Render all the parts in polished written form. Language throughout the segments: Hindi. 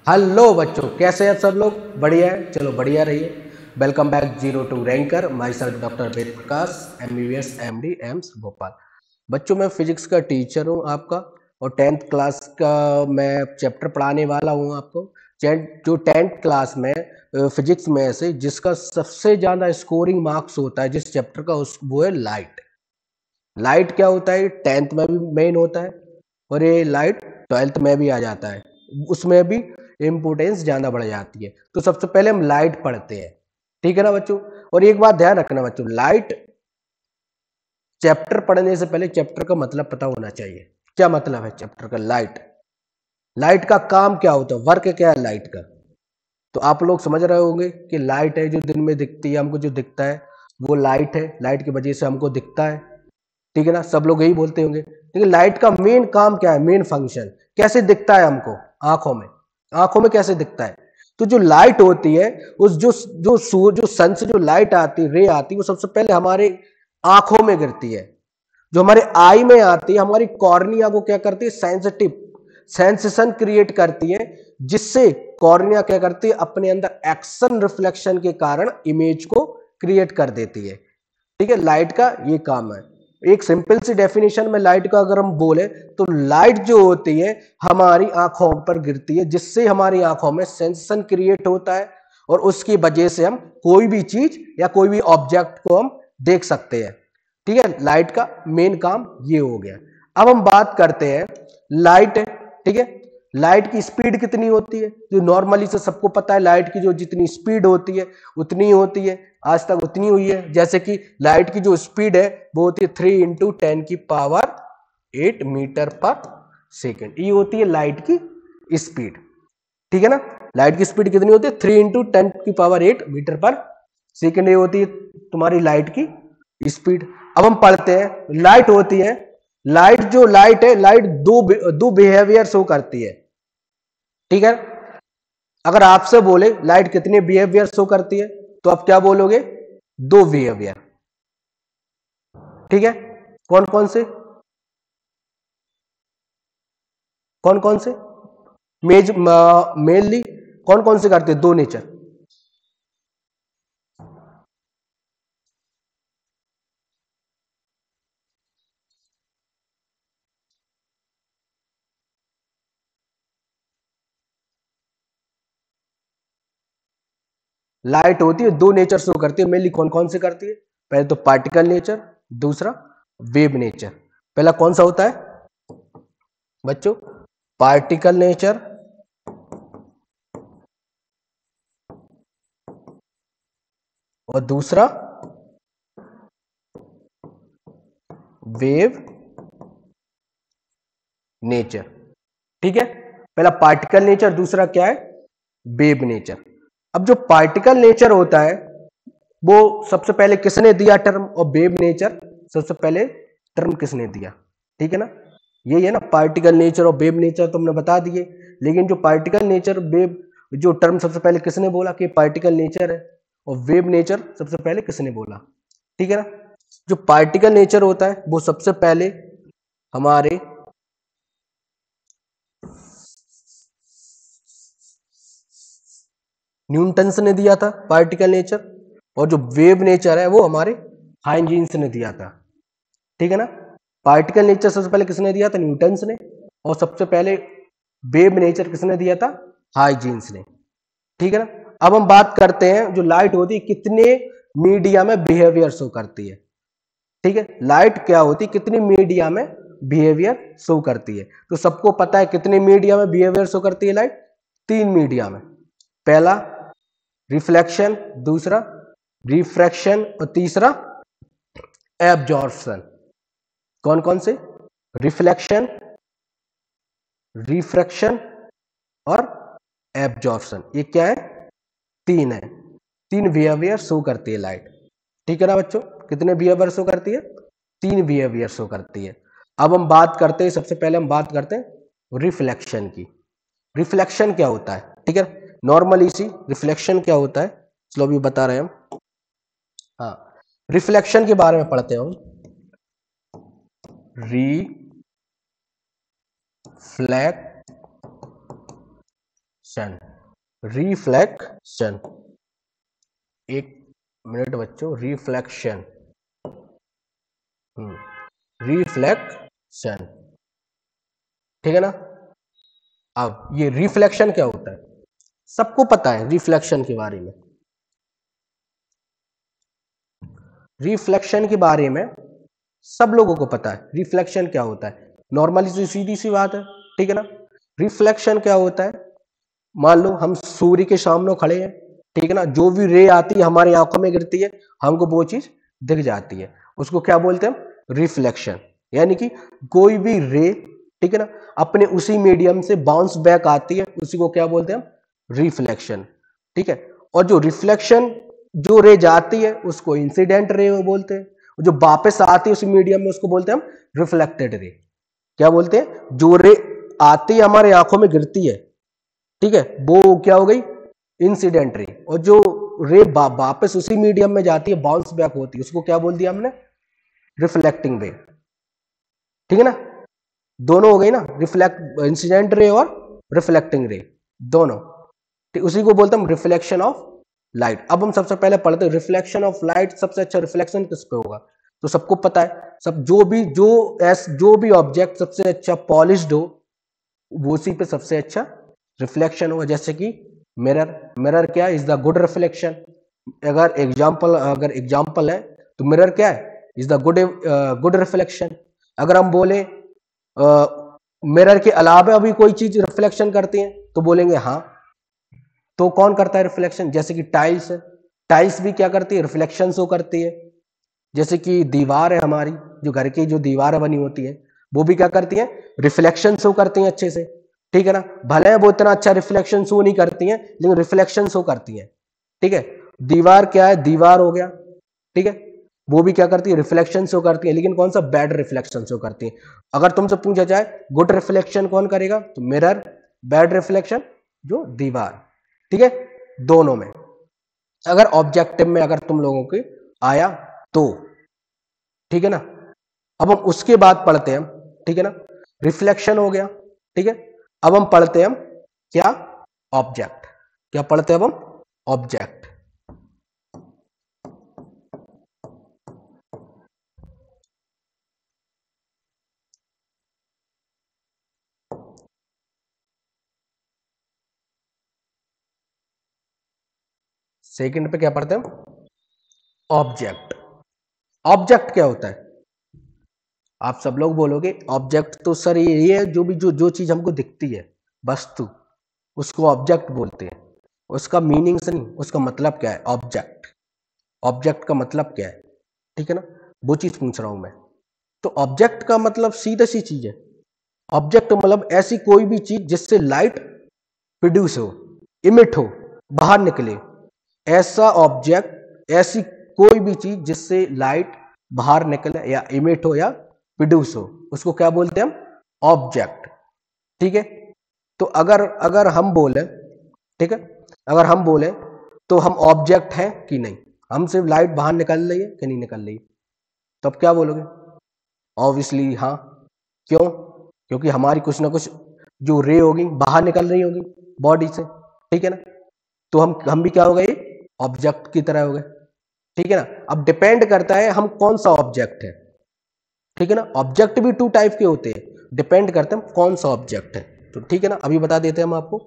हेलो बच्चों, कैसे हैं सब लोग? बढ़िया है, चलो बढ़िया रहिए। Welcome back zero to ranker. Myself doctor Ved Prakash, MBBS MD AIIMS Bhopal. बच्चों, मैं फिजिक्स का टीचर हूँ आपका, और 10th क्लास का मैं चैप्टर पढ़ाने वाला हूँ आपको। जो 10th क्लास में फिजिक्स में से जिसका सबसे ज़्यादा स्कोरिंग मार्क्स होता है जिस चैप्टर का, वो है लाइट। लाइट क्या होता है? 10th में भी मेन होता है, और ये लाइट 12th में भी आ जाता है, उसमें भी इम्पोर्टेंस ज़्यादा बढ़ जाती है। तो सबसे पहले हम लाइट पढ़ते हैं, ठीक है ना बच्चों? और एक बात ध्यान रखना बच्चों, लाइट चैप्टर पढ़ने से पहले चैप्टर का मतलब पता होना चाहिए। क्या मतलब है चैप्टर का? लाइट, लाइट का काम क्या होता है, वर्क क्या है लाइट का? तो आप लोग समझ रहे होंगे कि लाइट है जो दिन में दिखती है, हमको जो दिखता है वो लाइट है, लाइट की वजह से हमको दिखता है, ठीक है ना? सब लोग यही बोलते होंगे। लेकिन लाइट का मेन काम क्या है, मेन फंक्शन? कैसे दिखता है हमको आंखों में? आंखों में कैसे दिखता है? तो जो लाइट होती है, उस जो सन से जो लाइट आती, रे आती, वो सबसे पहले हमारे आंखों में गिरती है। जो हमारे आई में आती है, हमारी कॉर्निया को क्या करती है, सेंसिटिव सेंसेशन क्रिएट करती है, जिससे कॉर्निया क्या करती है, अपने अंदर एक्शन रिफ्लेक्शन के कारण इमेज को क्रिएट कर देती है। ठीक है, लाइट का ये काम है। एक सिंपल सी डेफिनेशन में लाइट का अगर हम बोले तो लाइट जो होती है हमारी आंखों पर गिरती है, जिससे हमारी आंखों में सेंसेशन क्रिएट होता है, और उसकी वजह से हम कोई भी चीज या कोई भी ऑब्जेक्ट को हम देख सकते हैं। ठीक है, लाइट का मेन काम ये हो गया। अब हम बात करते हैं लाइट, ठीक है, लाइट की स्पीड कितनी होती है? जो नॉर्मली से सबको पता है, लाइट की जो जितनी स्पीड होती है उतनी होती है, आज तक उतनी हुई है। जैसे कि लाइट की जो स्पीड है वो होती है 3 × 10⁸ मीटर पर सेकेंड, ये होती है लाइट की स्पीड। ठीक है ना? लाइट की स्पीड कितनी होती है? 3 × 10⁸ मीटर पर सेकेंड, ये होती है तुम्हारी लाइट की स्पीड। अब हम पढ़ते हैं, लाइट होती है, लाइट जो लाइट है, लाइट दो बिहेवियर शो करती है। ठीक है, अगर आपसे बोले लाइट कितने बिहेवियर शो करती है, तो आप क्या बोलोगे? दो बिहेवियर। ठीक है, कौन कौन से? कौन कौन से मेनली कौन कौन से करते हैं? दो नेचर। लाइट होती है, दो नेचर शो करती है मेनली। कौन कौन से करती है? पहले तो पार्टिकल नेचर, दूसरा वेव नेचर। पहला कौन सा होता है बच्चों? पार्टिकल नेचर, और दूसरा वेव नेचर। ठीक है, पहला पार्टिकल नेचर, दूसरा क्या है? Wave nature. अब जो पार्टिकल नेचर होता है वो सबसे पहले किसने दिया टर्म, और वेव नेचर सबसे पहले टर्म किसने दिया? ठीक है ना, यही है ना, पार्टिकल नेचर और वेव नेचर तो हमने बता दिए। लेकिन जो पार्टिकल नेचर वेव, जो टर्म सबसे पहले किसने बोला कि पार्टिकल नेचर है, और वेव नेचर सबसे पहले किसने बोला? ठीक है ना, जो पार्टिकल नेचर होता है वो सबसे पहले हमारे न्यूटन्स ने दिया था पार्टिकल नेचर, और जो वेव नेचर है वो हमारे हाइजेंस ने दिया था। ठीक है ना, पार्टिकल नेचर सबसे पहले किसने दिया था? न्यूटन्स ने। और सबसे पहले वेव नेचर किसने दिया था? हाइजेंस ने। ठीक है ना, अब हम बात करते हैं जो लाइट होती है कितने मीडिया में बिहेवियर शो करती है। ठीक है, लाइट क्या होती है, कितनी मीडिया में बिहेवियर शो करती है? तो सबको पता है कितने मीडिया में बिहेवियर शो करती है लाइट? तीन मीडिया में। पहला रिफ्लेक्शन, दूसरा रिफ्रैक्शन, और तीसरा एब्जॉर्प्शन। कौन कौन से? रिफ्लेक्शन, रिफ्रैक्शन और एब्जॉर्प्शन। ये क्या है? तीन है, तीन बिहेवियर शो करती है लाइट। ठीक है ना बच्चों, कितने बिहेवियर शो करती है? तीन बिहेवियर शो करती है। अब हम बात करते हैं, सबसे पहले हम बात करते हैं रिफ्लेक्शन की। रिफ्लेक्शन क्या होता है? ठीक है, नॉर्मली सी रिफ्लेक्शन क्या होता है, चलो अभी बता रहे हैं हम। हाँ, रिफ्लेक्शन के बारे में पढ़ते हैं हम। रिफ्लेक्शन रिफ्लेक्शन, एक मिनट बच्चों, रिफ्लेक्शन, रिफ्लेक्शन, ठीक है ना। अब ये रिफ्लेक्शन क्या होता है, सबको पता है रिफ्लेक्शन के बारे में। रिफ्लेक्शन के बारे में सब लोगों को पता है रिफ्लेक्शन क्या होता है, नॉर्मली सीधी सी बात है, ठीक है ना। रिफ्लेक्शन क्या होता है, मान लो हम सूर्य के सामने खड़े हैं, ठीक है ना, जो भी रे आती है हमारी आंखों में गिरती है, हमको वो चीज दिख जाती है, उसको क्या बोलते हैं, रिफ्लेक्शन। यानी कि कोई भी रे, ठीक है ना, अपने उसी मीडियम से बाउंस बैक आती है, उसी को क्या बोलते हैं, रिफ्लेक्शन, ठीक है। और जो रिफ्लेक्शन, जो रे जाती है उसको इंसिडेंट रे बोलते हैं, जो वापस आती है उसी मीडियम में उसको बोलते हैं हम रिफ्लेक्टेड रे। क्या बोलते हैं, जो रे आती है हमारे आंखों में गिरती है, ठीक है, वो क्या हो गई, इंसिडेंट रे। और जो रे वापस उसी मीडियम में जाती है, बाउंस बैक होती है, उसको क्या बोल दिया हमने, रिफ्लेक्टिंग रे, ठीक है ना। दोनों हो गई ना, रिफ्लेक्ट इंसिडेंट रे और रिफ्लेक्टिंग रे दोनों, ठीक, उसी को बोलते हैं हम रिफ्लेक्शन ऑफ लाइट। अब हम सबसे पहले पढ़ते हैं रिफ्लेक्शन ऑफ लाइट, सबसे अच्छा रिफ्लेक्शन किस पे होगा, तो सबको पता है, सब जो भी ऑब्जेक्ट सबसे अच्छा पॉलिश्ड हो, वो उसी पे सबसे अच्छा रिफ्लेक्शन होगा। जैसे कि मिरर, मिरर क्या है, इज द गुड रिफ्लेक्शन। अगर एग्जांपल है तो मिरर क्या है, इज द गुड रिफ्लेक्शन। अगर हम बोले मिरर के अलावा भी कोई चीज रिफ्लेक्शन करती है तो बोलेंगे हाँ। तो कौन करता है रिफ्लेक्शन, जैसे कि टाइल्स है, टाइल्स भी क्या करती है, रिफ्लेक्शन शो करती है। जैसे कि दीवार है हमारी, जो घर की जो दीवारें बनी होती है, वो भी क्या करती है, रिफ्लेक्शन शो करती हैं अच्छे से, ठीक है ना। भले वो इतना अच्छा रिफ्लेक्शन शो नहीं करती हैं, लेकिन रिफ्लेक्शन शो करती हैं, ठीक है। दीवार क्या है, दीवार हो गया, ठीक है, वो भी क्या करती है, रिफ्लेक्शन शो करती है, लेकिन कौन सा, बैड रिफ्लेक्शन शो करती है। अगर तुमसे पूछा जाए गुड रिफ्लेक्शन कौन करेगा, तो मिरर, बैड रिफ्लेक्शन जो दीवार, ठीक है, दोनों में। अगर ऑब्जेक्टिव में अगर तुम लोगों के आया तो, ठीक है ना। अब हम उसके बाद पढ़ते हैं हम, ठीक है ना, रिफ्लेक्शन हो गया, ठीक है। अब हम पढ़ते हैं हम क्या, ऑब्जेक्ट। क्या पढ़ते हैं अब हम, ऑब्जेक्ट। सेकंड पे क्या पढ़ते हैं हम, ऑब्जेक्ट। ऑब्जेक्ट क्या होता है, आप सब लोग बोलोगे ऑब्जेक्ट तो सर ये है जो भी जो चीज हमको दिखती है, वस्तु, उसको ऑब्जेक्ट बोलते हैं। उसका मीनिंग से नहीं, उसका मतलब क्या है, ऑब्जेक्ट, ऑब्जेक्ट का मतलब क्या है, ठीक है ना, वो चीज पूछ रहा हूं मैं। तो ऑब्जेक्ट का मतलब सीधा सी चीज है, ऑब्जेक्ट मतलब ऐसी कोई भी चीज जिससे लाइट प्रोड्यूस हो, इमिट हो, बाहर निकले, ऐसा ऑब्जेक्ट, ऐसी कोई भी चीज जिससे लाइट बाहर निकले या इमिट हो या प्रोड्यूस हो, उसको क्या बोलते हैं हम, ऑब्जेक्ट, ठीक है। तो अगर अगर हम बोले, ठीक है, अगर हम बोले तो हम ऑब्जेक्ट हैं कि नहीं, हमसे लाइट बाहर निकल रही है कि नहीं निकल रही, तो अब क्या बोलोगे, ऑब्वियसली हाँ। क्यों, क्योंकि हमारी कुछ ना कुछ जो रे होगी बाहर निकल रही होगी बॉडी से, ठीक है ना। तो हम भी क्या हो गए, ऑब्जेक्ट की तरह हो गए, ठीक है ना। अब डिपेंड करता है हम कौन सा ऑब्जेक्ट है, ठीक है ना। ऑब्जेक्ट भी टू टाइप के होते हैं, डिपेंड करते हैं कौन सा ऑब्जेक्ट है। तो ठीक है ना, अभी बता देते हैं हम आपको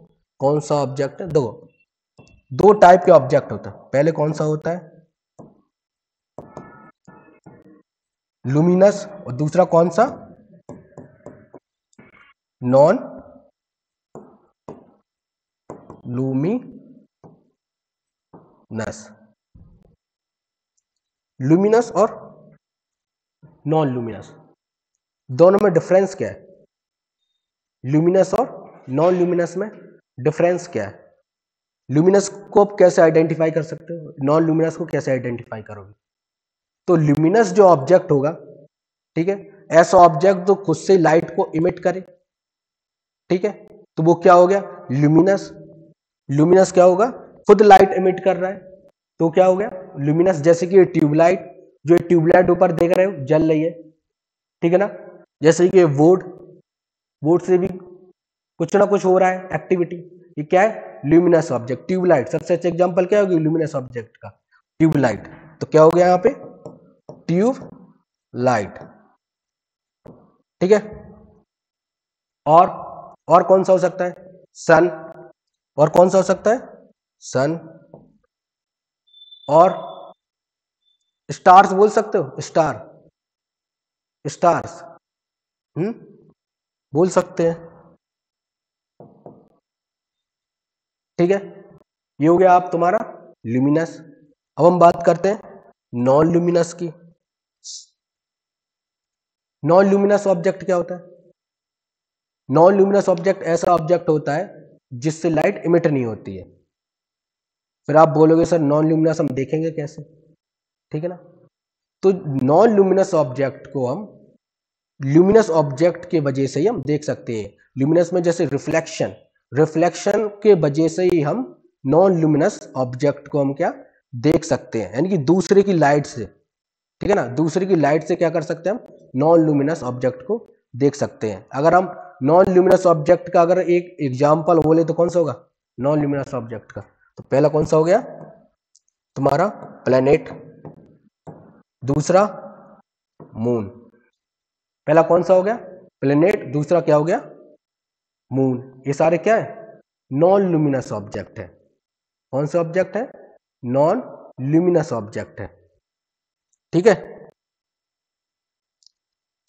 कौन सा ऑब्जेक्ट है। दो टाइप के ऑब्जेक्ट होता है, पहले कौन सा होता है, लुमिनस, और दूसरा कौन सा, नॉन लुमिनस। लुमिनस और नॉन लुमिनस, दोनों में डिफरेंस क्या है, ल्यूमिनस और नॉन ल्यूमिनस में डिफरेंस क्या है। ल्यूमिनस को आप कैसे आइडेंटिफाई कर सकते हो, नॉन ल्यूमिनस को कैसे आइडेंटिफाई करोगे। तो ल्यूमिनस जो ऑब्जेक्ट होगा, ठीक है, ऐसा ऑब्जेक्ट जो खुद से लाइट को इमिट करे, ठीक है, तो वो क्या हो गया, ल्यूमिनस। ल्यूमिनस क्या होगा, खुद लाइट इमिट कर रहा है, तो क्या हो गया ल्यूमिनस। जैसे कि ट्यूबलाइट, जो ट्यूबलाइट ऊपर देख रहे हो जल रही है, ठीक है ना। जैसे कि बोर्ड, बोर्ड से भी कुछ ना कुछ हो रहा है एक्टिविटी, ये क्या है, ल्यूमिनस ऑब्जेक्ट, ट्यूबलाइट। सबसे अच्छा एग्जांपल क्या होगी ल्यूमिनस ऑब्जेक्ट का, ट्यूबलाइट। तो क्या हो गया यहाँ पे, ट्यूब लाइट। ठीक है, और कौन सा हो सकता है, सन। और कौन सा हो सकता है, सन। और स्टार्स बोल सकते हो, स्टार, स्टार्स, बोल सकते हैं। ठीक है, ये हो गया आप तुम्हारा ल्यूमिनस। अब हम बात करते हैं नॉन ल्यूमिनस की। नॉन ल्यूमिनस ऑब्जेक्ट क्या होता है, नॉन ल्यूमिनस ऑब्जेक्ट ऐसा ऑब्जेक्ट होता है जिससे लाइट इमिट नहीं होती है। फिर आप बोलोगे सर नॉन ल्यूमिनस हम देखेंगे कैसे, ठीक है ना। तो नॉन ल्यूमिनस ऑब्जेक्ट को हम ल्यूमिनस ऑब्जेक्ट के वजह से ही हम देख सकते हैं। ल्यूमिनस में जैसे रिफ्लेक्शन, रिफ्लेक्शन के वजह से ही हम नॉन ल्यूमिनस ऑब्जेक्ट को हम क्या देख सकते हैं, यानी कि दूसरे की लाइट से, ठीक है ना, दूसरे की लाइट से क्या कर सकते हैं हम, नॉन ल्यूमिनस ऑब्जेक्ट को देख सकते हैं। अगर हम नॉन ल्यूमिनस ऑब्जेक्ट का अगर एक एग्जाम्पल बोले तो कौन सा होगा नॉन ल्यूमिनस ऑब्जेक्ट का, तो पहला कौन सा हो गया तुम्हारा प्लेनेट, दूसरा मून। पहला कौन सा हो गया प्लेनेट, दूसरा क्या हो गया मून। ये सारे क्या है नॉन ल्यूमिनस ऑब्जेक्ट है। कौन सा ऑब्जेक्ट है, नॉन ल्यूमिनस ऑब्जेक्ट है। ठीक है,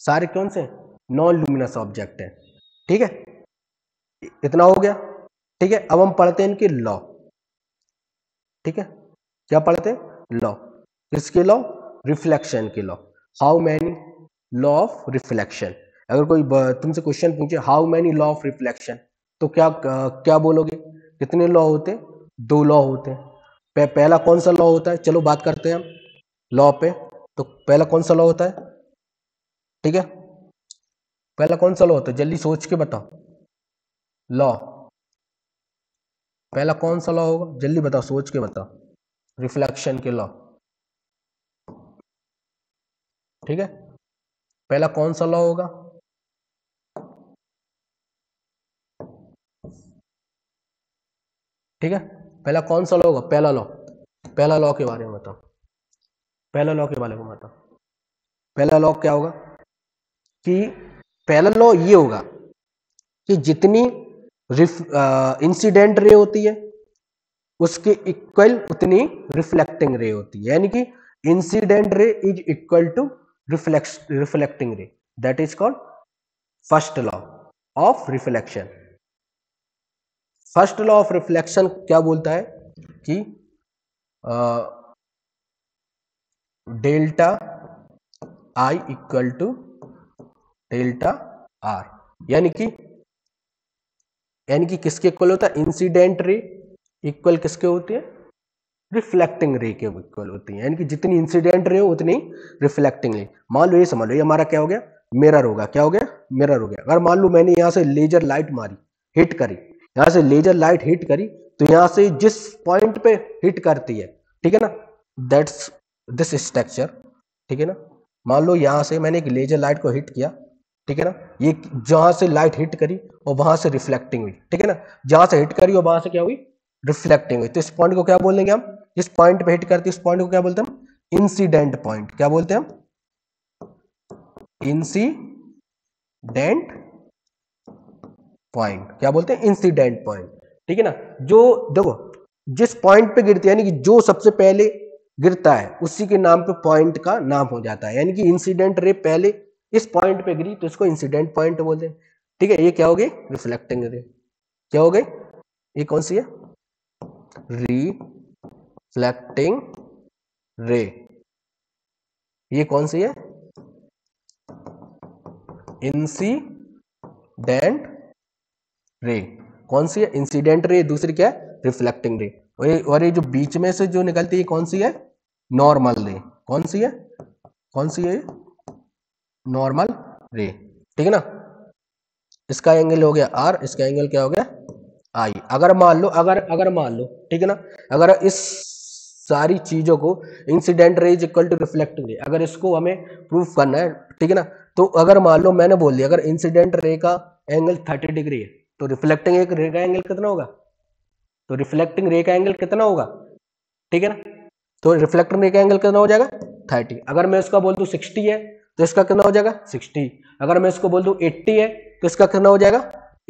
सारे कौन से नॉन ल्यूमिनस ऑब्जेक्ट है। ठीक है, इतना हो गया। ठीक है, अब हम पढ़ते हैं इनके लॉ। ठीक है, क्या पढ़ते हैं लॉ, किसके लॉ, रिफ्लेक्शन के law. How many law of reflection. अगर कोई तुमसे क्वेश्चन पूछे how many law of reflection, तो क्या बोलोगे, कितने लॉ होते हैं, 2 लॉ होते हैं। पहला कौन सा लॉ होता है, चलो बात करते हैं हम लॉ पे। तो पहला कौन सा लॉ होता है, ठीक है, पहला कौन सा लॉ होता है, जल्दी सोच के बताओ। लॉ पहला कौन सा लॉ होगा, जल्दी बताओ, सोच के बताओ, रिफ्लेक्शन के लॉ। ठीक है, पहला कौन सा लॉ होगा, ठीक है, पहला कौन सा लॉ होगा, पहला लॉ के बारे में बताओ, पहला लॉ के बारे में बताओ। पहला लॉ क्या होगा कि पहला लॉ ये होगा कि जितनी इंसिडेंट रे होती है उसके इक्वल उतनी रिफ्लेक्टिंग रे होती है, यानी कि incident ray is equal to reflecting ray, that is called first law of reflection. First law of reflection क्या बोलता है कि delta I equal to delta R, यानी कि किसके इक्वल होता है, इंसिडेंट रे इक्वल किसके होती है, रिफ्लेक्टिंग रे के इक्वल होती है, यानी कि जितनी इंसिडेंट रे हो उतनी रिफ्लेक्टिंग रे। मान लो ये समझ लो, ये हमारा क्या हो गया, मिरर होगा, क्या हो गया, मिरर हो गया। अगर मान लो मैंने यहां से लेजर लाइट मारी, हिट करी, यहां से लेजर लाइट हिट करी, तो यहां से जिस पॉइंट पे हिट करती है, ठीक है ना, दैट्स दिस स्ट्रक्चर। ठीक है ना, मान लो यहां से मैंने एक लेजर लाइट को हिट किया, ठीक है ना, ये जहां से लाइट हिट करी और वहां से रिफ्लेक्टिंग हुई, ठीक है ना, जहां से हिट करी और वहां से क्या हुई, रिफ्लेक्टिंग हुई। तो इस पॉइंट को क्या बोलेंगे हम, जिस पॉइंट पे हिट करती है उस पॉइंट को क्या बोलते हैं हम, इंसिडेंट पॉइंट। क्या बोलते हैं हम, इंसिडेंट पॉइंट। क्या बोलते हैं, इंसिडेंट पॉइंट। ठीक है ना, जो देखो जिस पॉइंट पे गिरती है, यानी कि जो सबसे पहले गिरता है उसी के नाम पे पॉइंट का नाम हो जाता है, यानी कि इंसिडेंट रे पहले इस पॉइंट पे गिरी तो इसको इंसिडेंट पॉइंट बोलते हैं। ठीक है, ये क्या हो गई, रिफ्लेक्टिंग रे। क्या हो गई, ये कौन सी है, रिफ्लेक्टिंग रे। ये कौन सी है, इंसिडेंट रे। कौन सी है, इंसिडेंट रे, दूसरी क्या है, रिफ्लेक्टिंग रे। और ये जो बीच में से जो निकलती है कौन सी है, नॉर्मल रे। कौन सी है, कौन सी है, नॉर्मल रे। ठीक है ना, इसका एंगल हो गया आर, इसका एंगल क्या हो गया आई। अगर मान लो, अगर मान लो, ठीक है ना, अगर इस सारी चीजों को incident ray is equal to reflecting रे, अगर इसको हमें प्रूफ करना है, ठीक है ना, तो अगर मान लो मैंने बोल दिया अगर इंसिडेंट रे का एंगल 30 डिग्री है तो रिफ्लेक्टिंग एक रे का एंगल कितना होगा तो रिफ्लेक्टिंग रे का एंगल कितना होगा, ठीक है ना। तो रिफ्लेक्टिंग रे का एंगल कितना हो जाएगा 30। अगर मैं इसका बोल दूं 60 है तो इसका कितना हो जाएगा 60। अगर मैं इसको बोल दूं 80 है तो इसका कितना हो जाएगा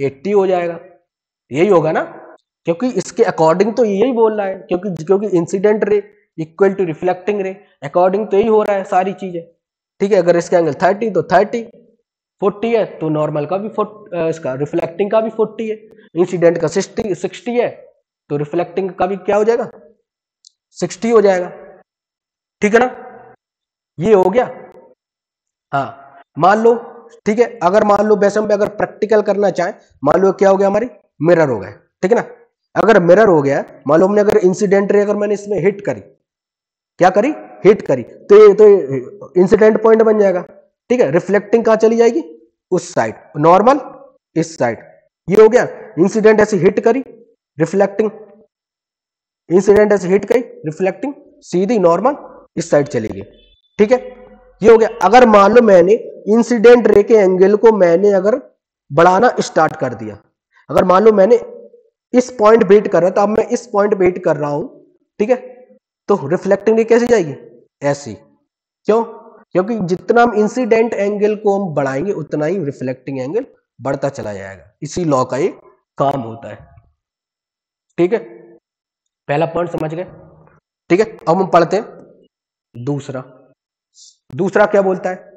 80 हो जाएगा। यही होगा ना, क्योंकि इसके अकॉर्डिंग तो यही बोल रहा है, क्योंकि incident ray equal to reflecting ray, according तो यही हो रहा है सारी चीजें, ठीक है। अगर इसका एंगल 30 तो 30, 40 है तो नॉर्मल का भी 40, इसका रिफ्लेक्टिंग का भी 40 है, इंसिडेंट का 60 है तो रिफ्लेक्टिंग का भी क्या हो जाएगा 60 हो जाएगा, ठीक है ना। ये हो गया। हाँ मान लो, ठीक है, अगर मान लो वैसे हम अगर प्रैक्टिकल करना चाहें, मान लो क्या हो गया हमारी मिरर हो गया, ठीक है ना। अगर मिरर हो गया, मान लो हमने अगर इंसिडेंट रे अगर मैंने इसमें हिट करी, क्या करी हिट करी, तो इंसिडेंट पॉइंट बन जाएगा, ठीक है। रिफ्लेक्टिंग कहां चली जाएगी उस साइड, नॉर्मल इस साइड। ये हो गया, इंसिडेंट ऐसे हिट करी रिफ्लेक्टिंग, इंसिडेंट ऐसे हिट करी रिफ्लेक्टिंग सीधी नॉर्मल इस साइड चली गई, ठीक है। ये हो गया। अगर मान लो मैंने इंसिडेंट रे के एंगल को मैंने अगर बढ़ाना स्टार्ट कर दिया, अगर मान लो मैंने इस पॉइंट पे हिट कर रहा था, अब मैं इस पॉइंट पे हिट कर रहा हूं, ठीक है, तो रिफ्लेक्टिंग रे कैसे जाएगी ऐसी, क्यों, क्योंकि जितना हम इंसिडेंट एंगल को हम बढ़ाएंगे उतना ही रिफ्लेक्टिंग एंगल बढ़ता चला जाएगा। इसी लॉ का ये काम होता है, ठीक है। पहला पॉइंट समझ गए, ठीक है। अब हम पढ़ते हैं दूसरा। दूसरा क्या बोलता है,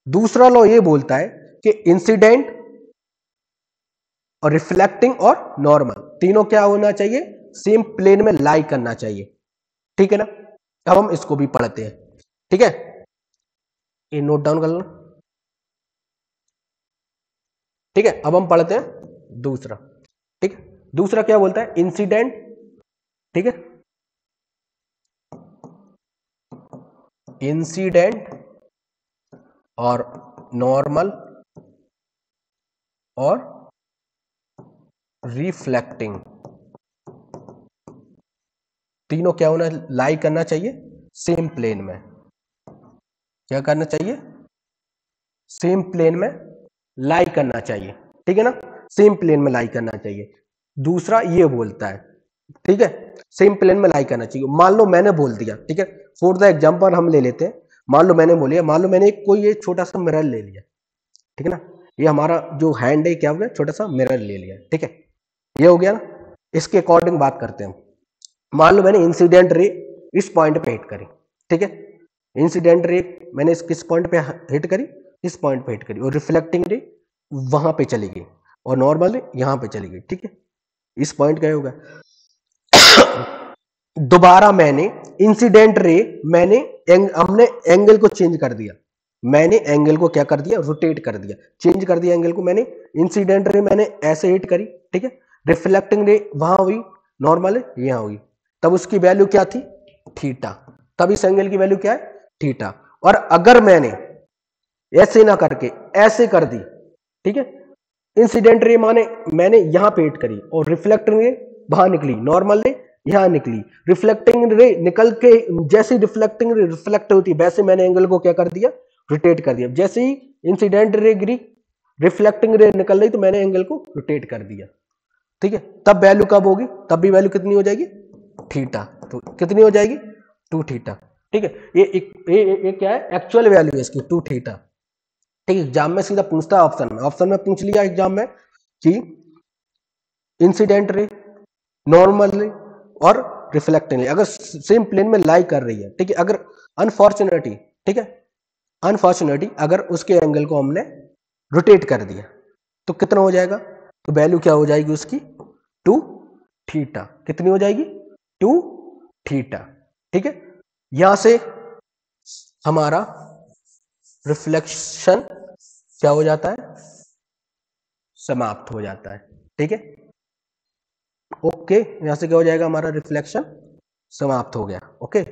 दूसरा लॉ ये बोलता है कि इंसिडेंट और रिफ्लेक्टिंग और नॉर्मल तीनों क्या होना चाहिए, सेम प्लेन में लाई करना चाहिए, ठीक है ना। अब हम इसको भी पढ़ते हैं, ठीक है, ये नोट डाउन कर लो, ठीक है। अब हम पढ़ते हैं दूसरा, ठीक है। दूसरा क्या बोलता है, इंसिडेंट, ठीक है, इंसिडेंट और नॉर्मल और रिफ्लेक्टिंग तीनों क्या होना लाई करना चाहिए सेम प्लेन में, क्या करना चाहिए सेम प्लेन में लाई करना चाहिए, ठीक है ना, सेम प्लेन में लाई करना चाहिए। दूसरा ये बोलता है, ठीक है, सेम प्लेन में लाई करना चाहिए। मान लो मैंने बोल दिया, ठीक है, फॉर द एग्जांपल हम ले लेते हैं, मान लो मैंने बोलिए, मान लो मैंने कोई ये छोटा सा मिरर ले लिया, ठीक है ना, ये हमारा जो हैंड है क्या हो गया छोटा सा मिरर ले लिया, ठीक है, ये हो गया ना। इसके अकॉर्डिंग बात करते हैं, मान लो मैंने इंसिडेंट रे इस पॉइंट पे हिट करी, ठीक है, इंसिडेंट रे मैंने इस किस पॉइंट पे हिट करी, इस पॉइंट पे हिट करी, और रिफ्लेक्टिंग रे वहां पे चली गई और नॉर्मल रे यहां पे चली गई, ठीक है, इस पॉइंट का होगा। दोबारा मैंने इंसिडेंट रे मैंने हमने एंगल को चेंज कर दिया, मैंने एंगल को क्या कर दिया रोटेट कर दिया, चेंज कर दिया एंगल को मैंने, इंसिडेंट रे मैंने ऐसे हिट करी, ठीक है, रिफ्लेक्टिंग रे वहां हुई, नॉर्मल यहां हुई, तब उसकी वैल्यू क्या थी थीटा, तब इस एंगल की वैल्यू क्या है थीटा। और अगर मैंने ऐसे ना करके ऐसे कर दी, ठीक है, इंसिडेंट रे माने मैंने यहां पे हिट करी और रिफ्लेक्टिंग रे बाहर निकली, नॉर्मल रे यहां निकली, रिफ्लेक्टिंग रे निकल के जैसे रिफ्लेक्टिंग रे रिफ्लेक्ट होती है वैसे मैंने एंगल को क्या कर दिया रोटेट कर दिया, जैसे ही इंसिडेंट रे गिरी रिफ्लेक्टिंग रे निकल रही तो मैंने एंगल को रोटेट कर दिया, ठीक है। तब वैल्यू कब होगी, तब भी वैल्यू कितनी हो जाएगी थीटा, तो कितनी हो जाएगी 2 थीटा, ठीक है। ये क्या है एक्चुअल वैल्यू है इसकी 2 थीटा, ठीक है। एग्जाम में सीधा पूछता है, ऑप्शन में पूछ लिया एग्जाम में कि इंसिडेंट रे नॉर्मल रे और रिफ्लेक्टिंग रे अगर सेम प्लेन में लाई कर रही है, ठीक है, अगर अनफॉर्चुनेटली, ठीक है, अनफॉर्चुनेटली अगर उसके एंगल को हमने रोटेट कर दिया तो कितना हो जाएगा, तो वैल्यू क्या हो जाएगी उसकी 2 थीटा, कितनी हो जाएगी 2 थीटा, ठीक है। यहां से हमारा रिफ्लेक्शन क्या हो जाता है समाप्त हो जाता है, ठीक है, ओके। यहां से क्या हो जाएगा हमारा रिफ्लेक्शन समाप्त हो गया, ओके।